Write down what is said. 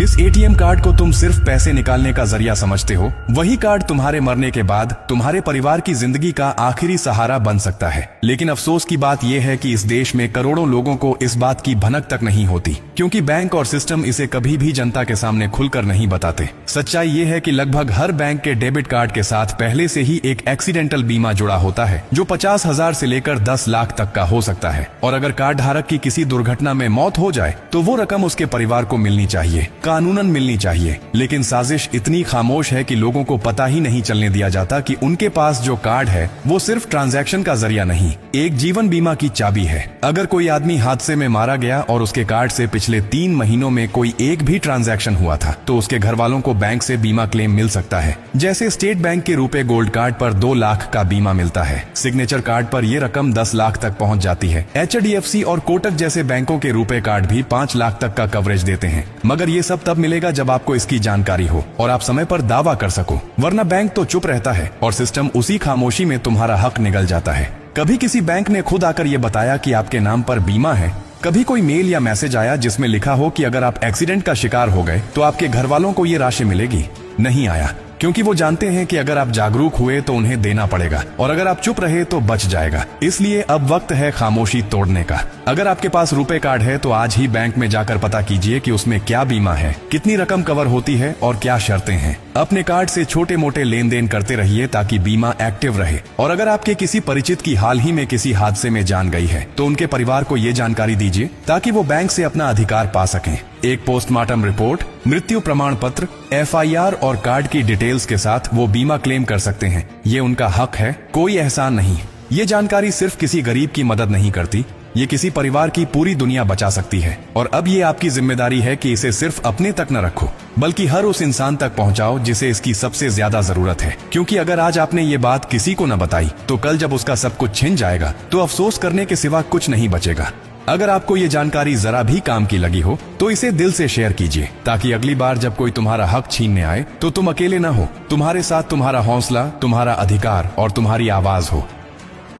जिस ATM card को तुम सिर्फ पैसे निकालने का जरिया समझते हो, वही कार्ड तुम्हारे मरने के बाद तुम्हारे परिवार की जिंदगी का आखिरी सहारा बन सकता है। लेकिन अफसोस की बात यह है कि इस देश में करोड़ों लोगों को इस बात की भनक तक नहीं होती, क्योंकि बैंक और सिस्टम इसे कभी भी जनता के सामने खुलकर नहीं बताते। सच्चाई ये है कि लगभग हर बैंक के डेबिट कार्ड के साथ पहले से ही एक एक्सीडेंटल बीमा जुड़ा होता है, जो 50,000 से लेकर 10 लाख तक का हो सकता है। और अगर कार्ड धारक की किसी दुर्घटना में मौत हो जाए तो वो रकम उसके परिवार को मिलनी चाहिए, कानूनन मिलनी चाहिए। लेकिन साजिश इतनी खामोश है कि लोगों को पता ही नहीं चलने दिया जाता कि उनके पास जो कार्ड है वो सिर्फ ट्रांजैक्शन का जरिया नहीं, एक जीवन बीमा की चाबी है। अगर कोई आदमी हादसे में मारा गया और उसके कार्ड से पिछले 3 महीनों में कोई एक भी ट्रांजैक्शन हुआ था, तो उसके घर वालों को बैंक से बीमा क्लेम मिल सकता है। जैसे स्टेट बैंक के रुपए गोल्ड कार्ड पर 2 लाख का बीमा मिलता है, सिग्नेचर कार्ड पर यह रकम 10 लाख तक पहुंच जाती है। HDFC और कोटक जैसे बैंकों के रुपए कार्ड भी 5 लाख तक का कवरेज देते हैं। मगर ये सब तब मिलेगा जब आपको इसकी जानकारी हो और आप समय पर दावा कर सको, वरना बैंक तो चुप रहता है और सिस्टम उसी खामोशी में तुम्हारा हक निगल जाता है। कभी किसी बैंक ने खुद आकर ये बताया कि आपके नाम पर बीमा है। कभी कोई मेल या मैसेज आया जिसमें लिखा हो कि अगर आप एक्सीडेंट का शिकार हो गए तो आपके घर वालों को ये राशि मिलेगी? नहीं आया, क्योंकि वो जानते हैं कि अगर आप जागरूक हुए तो उन्हें देना पड़ेगा और अगर आप चुप रहे तो बच जाएगा। इसलिए अब वक्त है खामोशी तोड़ने का। अगर आपके पास रुपए कार्ड है तो आज ही बैंक में जाकर पता कीजिए कि उसमें क्या बीमा है, कितनी रकम कवर होती है और क्या शर्तें हैं। अपने कार्ड से छोटे मोटे लेन देन करते रहिए ताकि बीमा एक्टिव रहे। और अगर आपके किसी परिचित की हाल ही में किसी हादसे में जान गई है तो उनके परिवार को ये जानकारी दीजिए ताकि वो बैंक से अपना अधिकार पा सकें। एक पोस्टमार्टम रिपोर्ट, मृत्यु प्रमाण पत्र, FIR और कार्ड की डिटेल्स के साथ वो बीमा क्लेम कर सकते हैं। ये उनका हक है, कोई एहसान नहीं। ये जानकारी सिर्फ किसी गरीब की मदद नहीं करती, ये किसी परिवार की पूरी दुनिया बचा सकती है। और अब ये आपकी जिम्मेदारी है कि इसे सिर्फ अपने तक न रखो, बल्कि हर उस इंसान तक पहुंचाओ जिसे इसकी सबसे ज्यादा जरूरत है। क्योंकि अगर आज आपने ये बात किसी को न बताई तो कल जब उसका सब कुछ छिन जाएगा तो अफसोस करने के सिवा कुछ नहीं बचेगा। अगर आपको ये जानकारी जरा भी काम की लगी हो तो इसे दिल से शेयर कीजिए, ताकि अगली बार जब कोई तुम्हारा हक छीनने आए तो तुम अकेले न हो। तुम्हारे साथ तुम्हारा हौसला, तुम्हारा अधिकार और तुम्हारी आवाज हो।